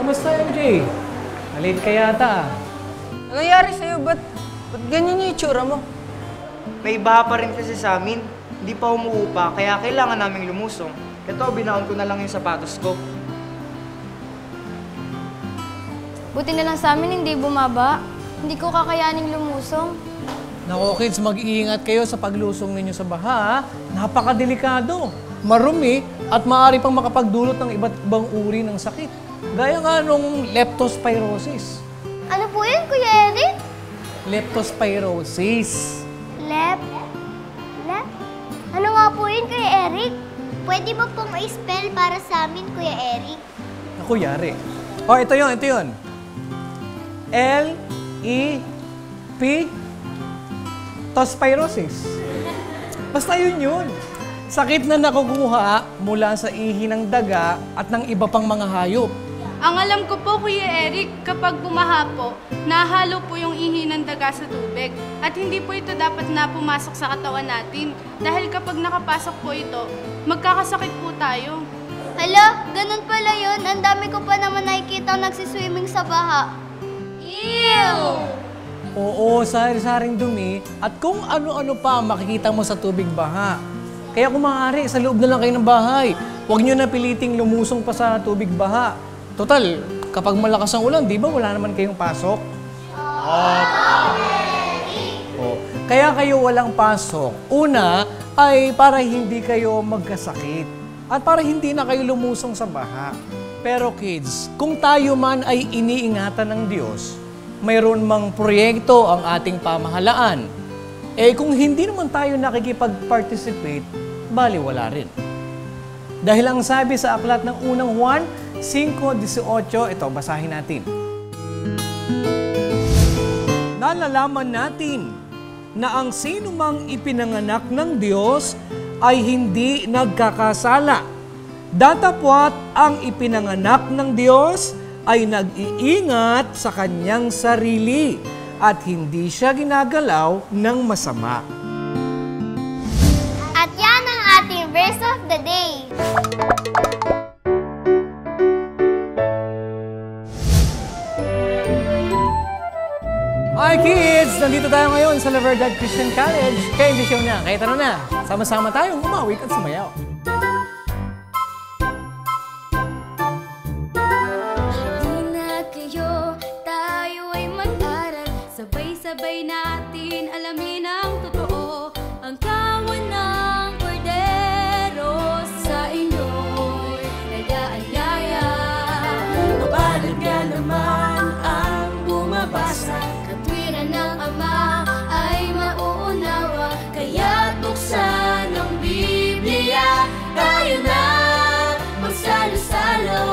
Kamusta, MJ? Malate ka yata. Ano nangyari sa'yo? Ba't ganyan yung itsura mo? May baha pa rin kasi sa amin. Hindi pa umuupa, kaya kailangan naming lumusong. Ito, binaon ko na lang yung sapatos ko. Buti na lang sa amin hindi bumaba. Hindi ko kakayaning lumusong. Nako kids, mag-iingat kayo sa paglusong ninyo sa baha. Ha? Napakadelikado, marumi at maaari pang makapagdulot ng iba't ibang uri ng sakit. Gaya nga nung leptospirosis. Ano po yun, Kuya Eric? Leptospirosis. Ano nga po yun, Kuya Eric? Pwede mo pong i-spell para sa amin, Kuya Eric? Ako yari. Oh, ito yun. L-E-P tospirosis. Basta yun. Sakit na nakukuha mula sa ihi ng daga at ng iba pang mga hayop. Ang alam ko po, Kuya Eric, kapag bumaha po, nahalo po yung ihi ng daga sa tubig. At hindi po ito dapat na pumasok sa katawan natin. Dahil kapag nakapasok po ito, magkakasakit po tayo. Hala, ganun pala yun. Ang dami ko pa naman nakikita nagsiswimming sa baha. Ew! Oo, sari-saring dumi at kung ano-ano pa makikita mo sa tubig baha. Kaya kung maaari, sa loob na lang kayo ng bahay. Huwag nyo na piliting lumusong pa sa tubig baha. Total, kapag malakas ang ulan, di ba wala naman kayong pasok? Oh. Kaya kayo walang pasok. Una ay para hindi kayo magkasakit at para hindi na kayo lumusong sa baha. Pero kids, kung tayo man ay iniingatan ng Diyos, mayroon mang proyekto ang ating pamahalaan. Eh kung hindi naman tayo nakikipag-participate, bali wala rin. Dahil ang sabi sa aklat ng unang Juan 5:18, ito, basahin natin. Nalalaman natin na ang sinumang ipinanganak ng Diyos ay hindi nagkakasala. Datapwat ang ipinanganak ng Diyos ay nag-iingat sa kanyang sarili at hindi siya ginagalaw ng masama. At yan ang ating verse of the day. Hi kids! Nandito tayo ngayon sa La Verdad Christian College. Kaya hindi show na. Kaya tara na. Sama-sama tayong umawit at sumayaw. Sabay natin alamin ang totoo, ang kawan ng kordero sa inyo'y nag-aanyaya. Mapalad ka naman ang bumabasa, katwiran ng Ama ay mauunawa, kaya't buksan ang Biblia, tayo na magsalo-salo.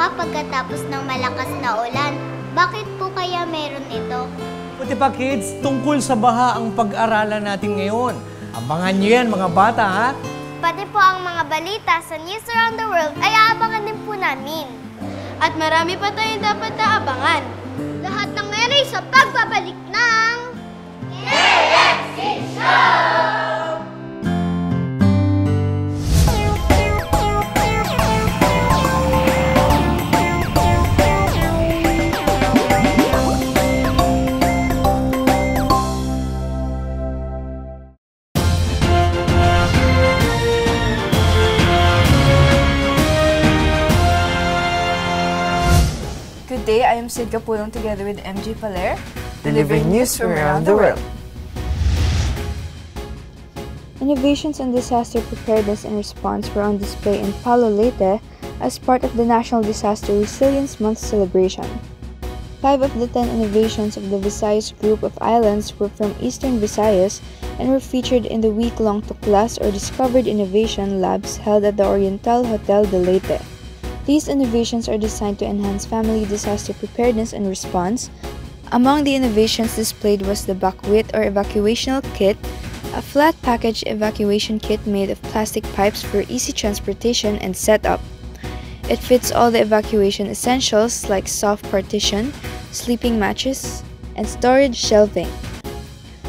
Pagkatapos ng malakas na ulan. Bakit po kaya meron ito? Buti pa kids, tungkol sa baha ang pag-aralan natin ngayon. Abangan nyo yan mga bata ha? Pati po ang mga balita sa News Around the World ay aabangan din po namin. At marami pa tayong dapat naabangan. Lahat ng meron sa pagbabalik ng KFC Show! Good day, I am Sid Capulong together with MJ Paler, delivering news from around the world. Innovations in disaster preparedness and response were on display in Palo Leyte as part of the National Disaster Resilience Month celebration. 5 of the 10 innovations of the Visayas group of islands were from Eastern Visayas and were featured in the week-long Tuklas or Discovered Innovation Labs held at the Oriental Hotel de Leyte. These innovations are designed to enhance family disaster preparedness and response. Among the innovations displayed was the Bakwit or evacuational kit, a flat package evacuation kit made of plastic pipes for easy transportation and setup. It fits all the evacuation essentials like soft partition, sleeping mattress, and storage shelving.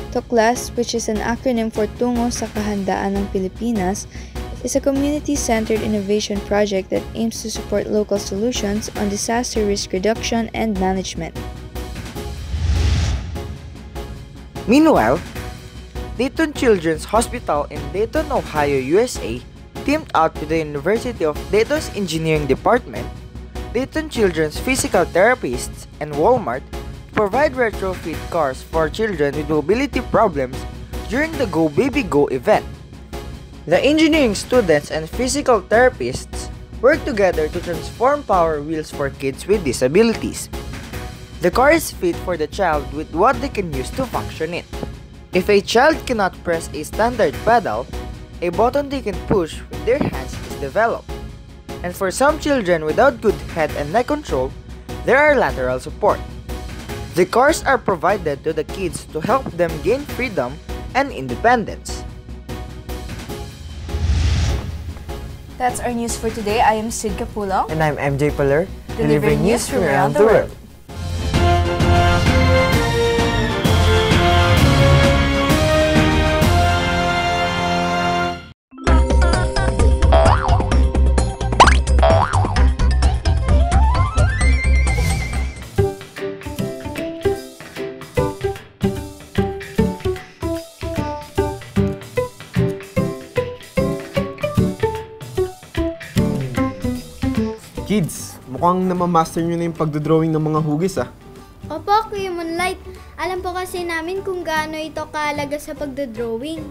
Tuklas, which is an acronym for Tungo sa Kahandaan ng Pilipinas, is a community-centered innovation project that aims to support local solutions on disaster risk reduction and management. Meanwhile, Dayton Children's Hospital in Dayton, Ohio, USA teamed out with the University of Dayton's Engineering Department, Dayton Children's Physical Therapists, and Walmart to provide retrofit cars for children with mobility problems during the Go Baby Go event. The engineering students and physical therapists work together to transform power wheels for kids with disabilities. The car is fit for the child with what they can use to function it. If a child cannot press a standard pedal, a button they can push with their hands is developed. And for some children without good head and neck control, there are lateral support. The cars are provided to the kids to help them gain freedom and independence. That's our news for today. I am Sid Capulong. And I'm MJ Paler, delivering news from around the world. Kids, mukhang namamaster nyo na yung pagdodrawing ng mga hugis Opo, Kuya Moonlight. Alam po kasi namin kung gaano ito kahalaga sa pagdodrawing.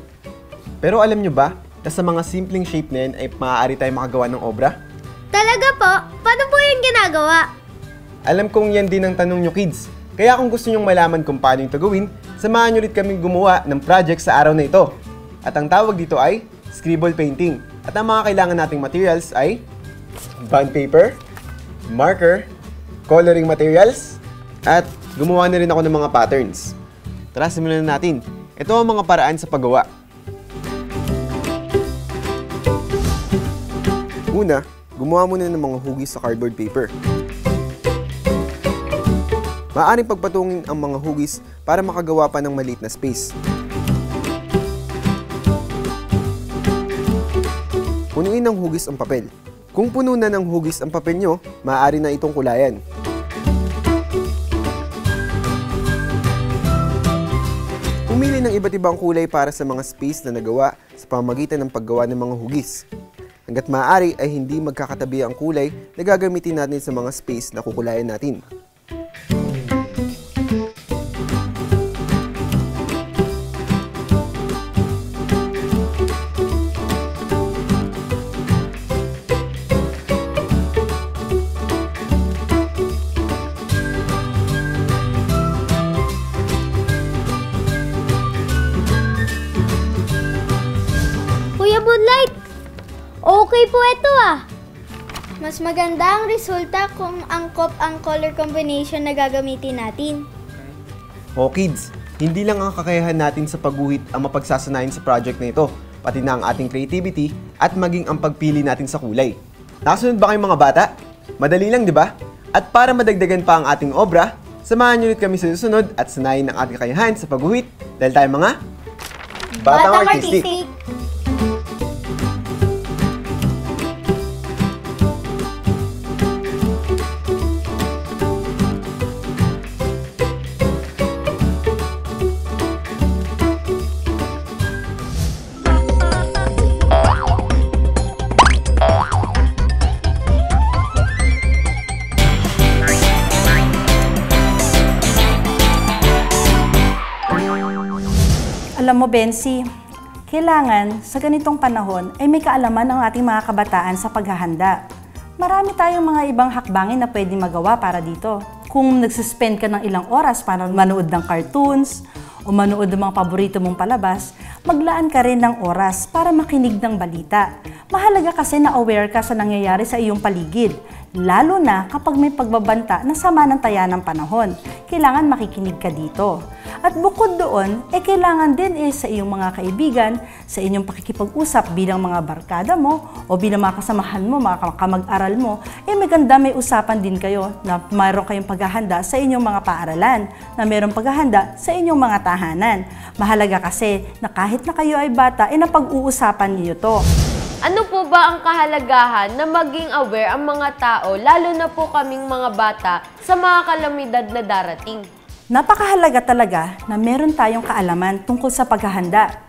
Pero alam nyo ba, na sa mga simpleng shape na yan ay maaari tayo makagawa ng obra? Talaga po? Paano po yung ginagawa? Alam kong yan din ang tanong nyo, kids. Kaya kung gusto nyong malaman kung paano yung gawin, samahan nyo ulit kaming gumawa ng project sa araw na ito. At ang tawag dito ay scribble painting. At ang mga kailangan nating materials ay bond paper, marker, coloring materials, at gumawa na rin ako ng mga patterns. Tara, simulan na natin. Ito ang mga paraan sa paggawa. Una, gumawa muna ng mga hugis sa cardboard paper. Maaaring pagpatungin ang mga hugis para makagawa pa ng maliit na space. Punuin ng hugis ang papel. Kung puno na ng hugis ang papel nyo, maaari na itong kulayan. Pumili ng iba't ibang kulay para sa mga space na nagawa sa pamamagitan ng paggawa ng mga hugis. Hanggat maaari ay hindi magkakatabi ang kulay na gagamitin natin sa mga space na kukulayan natin. Moonlight, okay po ito Mas maganda ang resulta kung angkop ang color combination na gagamitin natin. O kids, hindi lang ang kakayahan natin sa pagguhit ang mapagsasanayan sa project na ito, pati na ang ating creativity at maging ang pagpili natin sa kulay. Nakasunod ba kayong mga bata? Madali lang, di ba? At para madagdagan pa ang ating obra, samahan niyo ulit kami sa susunod at sanayin ang ating kakayahan sa pagguhit dahil tayo mga Batang Artistic! Alam mo, Bensi, kailangan sa ganitong panahon ay may kaalaman ang ating mga kabataan sa paghahanda. Marami tayong mga ibang hakbangin na pwedeng magawa para dito. Kung nagsuspend ka ng ilang oras para manood ng cartoons o manood ng mga paborito mong palabas, maglaan ka rin ng oras para makinig ng balita. Mahalaga kasi na aware ka sa nangyayari sa iyong paligid, lalo na kapag may pagbabanta na sama ng taya ng panahon. Kailangan makikinig ka dito. At bukod doon, kailangan din sa iyong mga kaibigan, sa inyong pakikipag-usap bilang mga barkada mo o bilang mga kasamahan mo, mga kamag-aral mo, maganda may usapan din kayo na mayroon kayong paghahanda sa inyong mga paaralan, na mayroong paghahanda sa inyong mga tahanan. Mahalaga kasi na kahit na kayo ay bata, napag-uusapan niyo to. Ano po ba ang kahalagahan na maging aware ang mga tao, lalo na po kaming mga bata, sa mga kalamidad na darating? Napakahalaga talaga na meron tayong kaalaman tungkol sa paghahanda.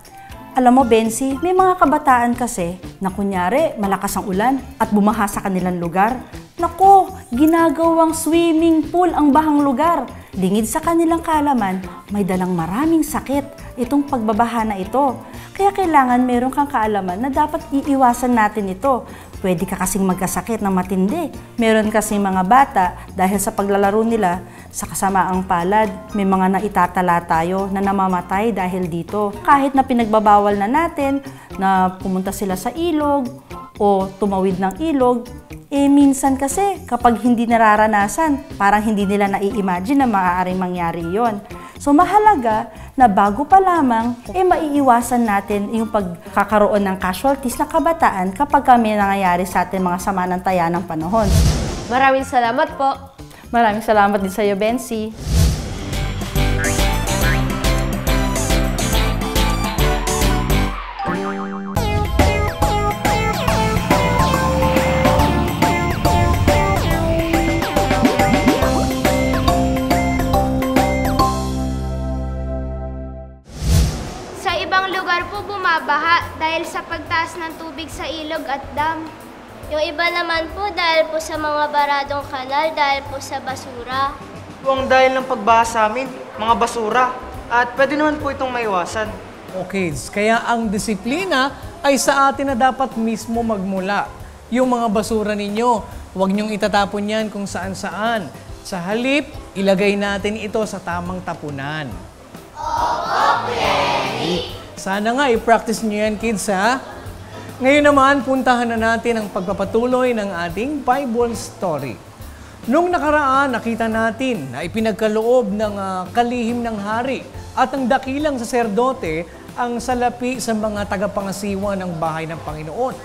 Alam mo, Bensi, may mga kabataan kasi na kunyari malakas ang ulan at bumaha sa kanilang lugar. Nako, ginagawang swimming pool ang bahang lugar. Lingid sa kanilang kaalaman, may dalang maraming sakit itong pagbabaha na ito. Kaya kailangan meron kang kaalaman na dapat iiwasan natin ito. Pwede ka kasing magkasakit ng matindi. Meron kasing mga bata, dahil sa paglalaro nila, sa kasamaang palad, may mga naitatala tayo na namamatay dahil dito. Kahit na pinagbabawal na natin na pumunta sila sa ilog o tumawid ng ilog, minsan kasi kapag hindi nararanasan, parang hindi nila nai-imagine na maaaring mangyari yon. So mahalaga na bago pa lamang, maiiwasan natin yung pagkakaroon ng casualties na kabataan kapag may nangyayari sa atin mga sama ng taya ng panahon. Maraming salamat po. Maraming salamat din sa iyo, Bensi. Bumabaha dahil sa pagtaas ng tubig sa ilog at dam. Yung iba naman po dahil po sa mga baradong kanal, dahil po sa basura. Ang dahil ng pagbaha sa amin, mga basura. At pwede naman po itong maiwasan. Okay, kaya ang disiplina ay sa atin na dapat mismo magmula. Yung mga basura ninyo, huwag niyong itatapon yan kung saan-saan. Sa halip, ilagay natin ito sa tamang tapunan. Okay. Sana nga i-practice niyo yan, kids, ha? Ngayon naman, puntahan na natin ang pagpapatuloy ng ating Bible story. Nung nakaraan, nakita natin na ipinagkaloob ng kalihim ng hari at ang dakilang saserdote ang salapi sa mga tagapangasiwa ng bahay ng Panginoon.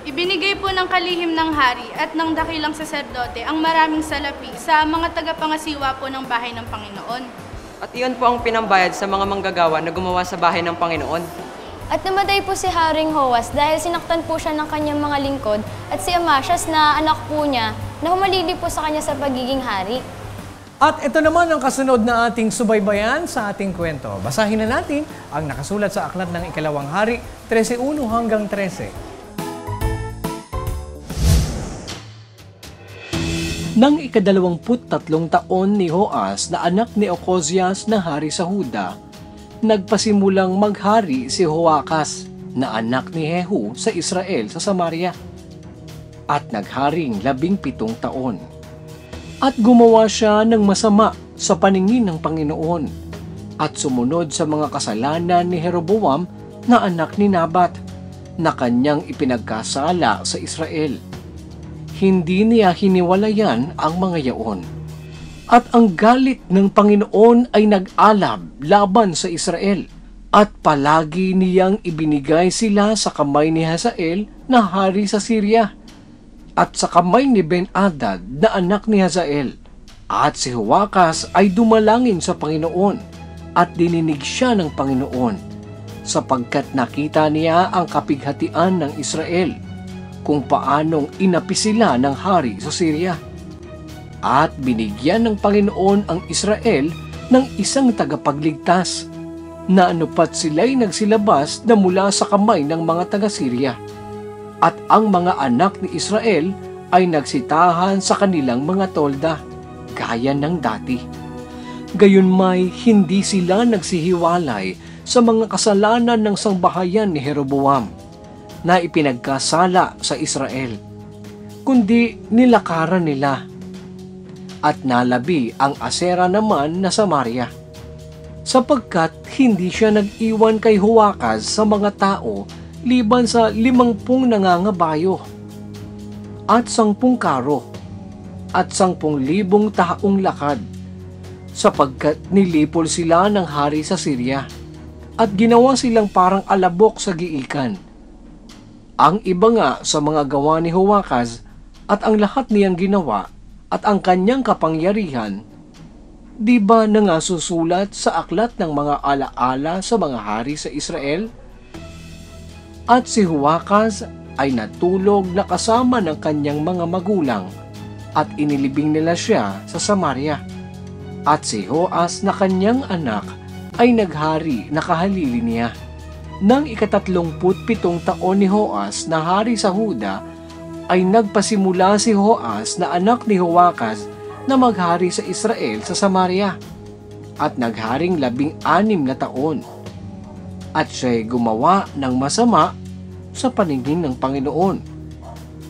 Ibinigay po ng kalihim ng hari at ng dakilang saserdote ang maraming salapi sa mga tagapangasiwa po ng bahay ng Panginoon. At iyon po ang pinambayad sa mga manggagawa na gumawa sa bahay ng Panginoon. At namatay po si Haring Hoas dahil sinaktan po siya ng kanyang mga lingkod at si Amasias na anak po niya na humalili po sa kanya sa pagiging hari. At ito naman ang kasunod na ating subaybayan sa ating kwento. Basahin na natin ang nakasulat sa Aklat ng Ikalawang Hari, 13:1 hanggang 13. Nang ika-23 taon ni Hoas na anak ni Ocozias na hari sa Huda, nagpasimulang maghari si Joacas na anak ni Jehu sa Israel sa Samaria. At nagharing 17 taon. At gumawa siya ng masama sa paningin ng Panginoon at sumunod sa mga kasalanan ni Jeroboam na anak ni Nabat na kanyang ipinagkasala sa Israel. Hindi niya hiniwalayan ang mga yaon. At ang galit ng Panginoon ay nag-alab laban sa Israel. At palagi niyang ibinigay sila sa kamay ni Hazael na hari sa Syria. At sa kamay ni Ben-Hadad na anak ni Hazael. At si Joacas ay dumalangin sa Panginoon at dininig siya ng Panginoon sapagkat nakita niya ang kapighatian ng Israel kung paanong inapi sila ng hari sa Syria. At binigyan ng Panginoon ang Israel ng isang tagapagligtas na anupat sila'y nagsilabas na mula sa kamay ng mga taga-Syria. At ang mga anak ni Israel ay nagsitahan sa kanilang mga tolda, gaya ng dati. Gayunmay hindi sila nagsihiwalay sa mga kasalanan ng sangbahayan ni Jeroboam na ipinagkasala sa Israel, kundi nilakaran nila. At nalabi ang Asera naman na Samaria, sapagkat hindi siya nag-iwan kay Joacaz sa mga tao liban sa 50 nangangabayo at 10 karo at 10,000 taong lakad, sapagkat nilipol sila ng hari sa Syria at ginawa silang parang alabok sa giikan. Ang iba nga sa mga gawa ni Joacaz at ang lahat niyang ginawa at ang kanyang kapangyarihan, di ba nangasusulat sa aklat ng mga alaala sa mga hari sa Israel? At si Joacaz ay natulog na kasama ng kanyang mga magulang at inilibing nila siya sa Samaria. At si Joas na kanyang anak ay naghari na kahalili niya. Nang 37 taon ni Joas na hari sa Huda, ay nagpasimula si Joas na anak ni Joacaz na maghari sa Israel sa Samaria at nagharing 16 na taon. At siya'y gumawa ng masama sa paningin ng Panginoon.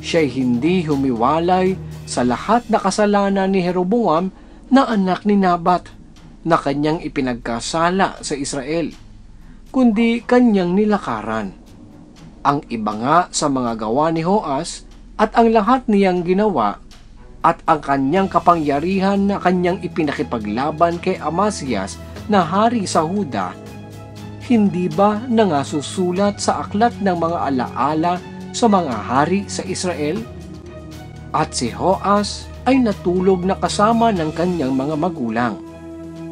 Siya'y hindi humiwalay sa lahat na kasalanan ni Jeroboam na anak ni Nabat na kanyang ipinagkasala sa Israel, kundi kanyang nilakaran. Ang iba nga sa mga gawa ni Joas at ang lahat niyang ginawa at ang kanyang kapangyarihan na kanyang ipinakipaglaban kay Amasias na hari sa Huda, hindi ba nangasusulat sa aklat ng mga alaala sa mga hari sa Israel? At si Joas ay natulog na kasama ng kanyang mga magulang,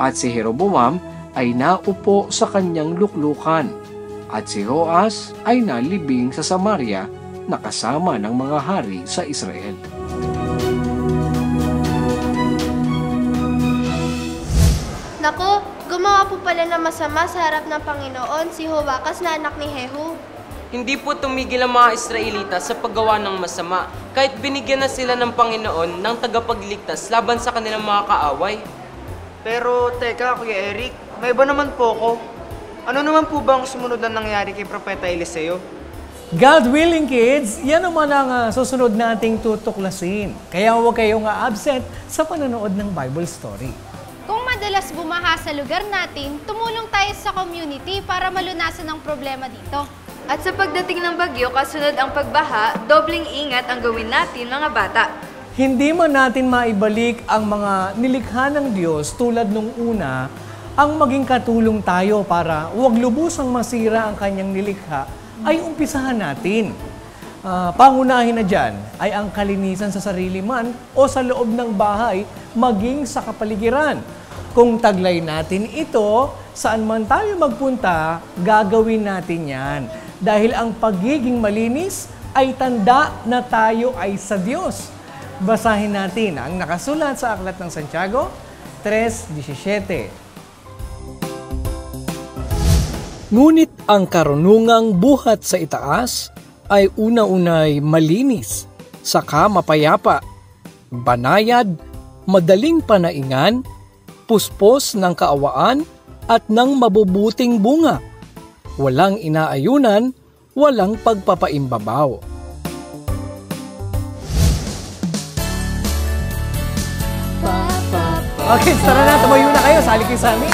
at si Jeroboam ay naupo sa kanyang luklukan, at si Joas ay nalibing sa Samaria na kasama ng mga hari sa Israel. Naku, gumawa po pala na masama sa harap ng Panginoon si Joacaz na anak ni Jehu. Hindi po tumigil ang mga Israelita sa paggawa ng masama, kahit binigyan na sila ng Panginoon ng tagapagligtas laban sa kanilang mga kaaway. Pero teka, Kuya Eric, may iba naman po ko. Ano naman po ba ang sumunod na nangyari kay Propeta Eliseo? God willing, kids, yan naman ang susunod nating tutuklasin. Kaya huwag kayong absent sa panonood ng Bible story. Kung madalas bumaha sa lugar natin, tumulong tayo sa community para malunasan ang problema dito. At sa pagdating ng bagyo, kasunod ang pagbaha, dobling ingat ang gawin natin mga bata. Hindi man natin maibalik ang mga nilikha ng Diyos tulad nung una, ang maging katulong tayo para huwag lubusang masira ang kanyang nilikha, ay umpisahan natin. Pangunahin na dyan ay ang kalinisan sa sarili man o sa loob ng bahay, maging sa kapaligiran. Kung taglay natin ito, saan man tayo magpunta, gagawin natin yan. Dahil ang pagiging malinis ay tanda na tayo ay sa Diyos. Basahin natin ang nakasulat sa Aklat ng Santiago 3:17. Ngunit ang karunungang buhat sa itaas ay una-unay malinis, saka mapayapa, banayad, madaling panaingan, puspos ng kaawaan at ng mabubuting bunga, walang inaayunan, walang pagpapaimbabaw. Okay, tara na, tumayo na kayo, sali kayo sa amin.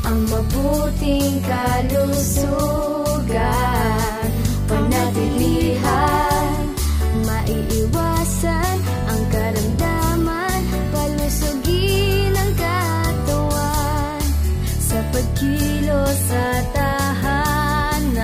Ang mabuting kalusugan, panatilihan, maiiwasan ang karamdaman, palusugin ang katawan, sa pagkilos sa tahanan,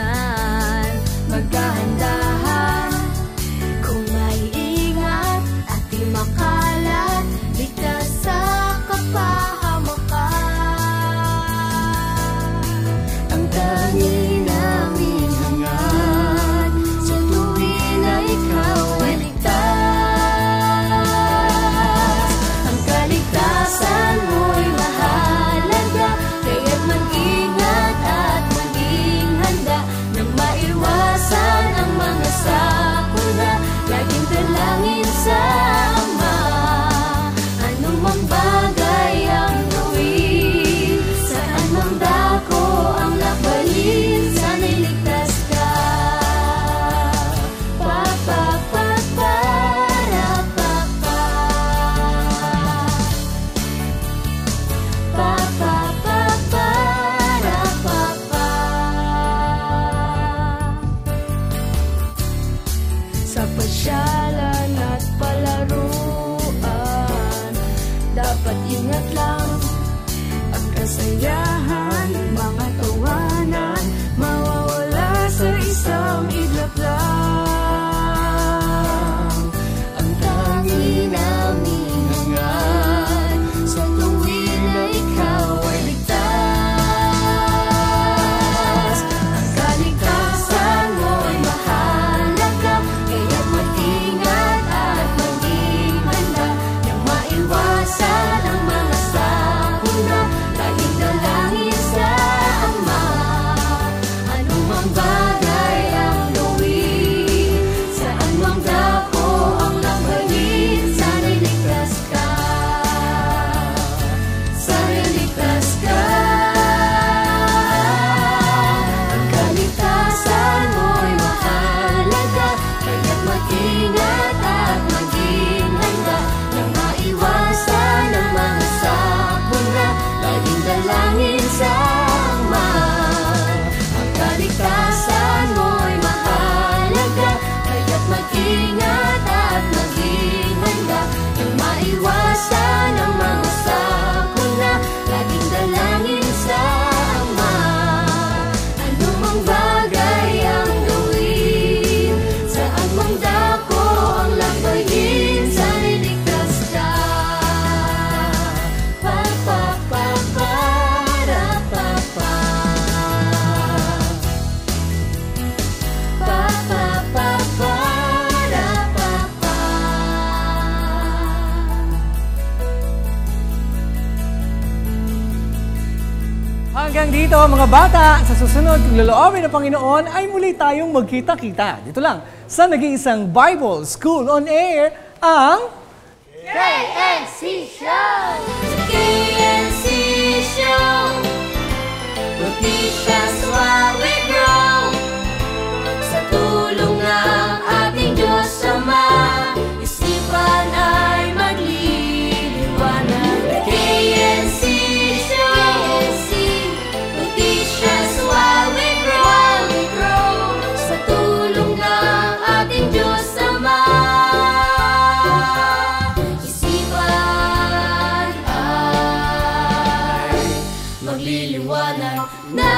kasiyahan, mga tawanan, mawawala sa isang iglap lang. Ang tangi naming hangad sa tuwing na ikaw ay ligtas. Ang kaligtasan mo'y mahalaga, kaya't mag-ingat at maging handa nang maiwasan ang mga sakuna. Laging dalangin sa Ama, anumang bagay ang gawin, saan mang dako ang lambayin, sana'y ligtas ka, sana'y ligtas ka. Ang kaligtasan mo'y mahalaga, kaya't mag-ingat at maging handa nang maiwasan ang mga sakuna. Laging dalangin sa Ama, ang kaligtasan mo'y mahalaga, kaya't mag-ingat at maging handa nang maiwasan ang mga sakuna. Laging dalangin sa Ama, anumang bagay ang gawin, saan mang dako ang lambayin, sana'y ligtas ka. Pa pa pa para pa pa. Pa pa pa para pa pa. Hanggang dito mga bata, sa susunod kung loloobin ng Panginoon ay muli tayong magkita-kita. Dito lang sa nag-iisang Bible School on Air, ang KNC Show! KNC Show! Noticias while we grow. Sa tulong ng ating Diyos Ama, isipan ay magliliwanag. KNC Show! Noticias while we grow. Sa tulong ng ating Diyos Ama, isipan ay magliliwanag na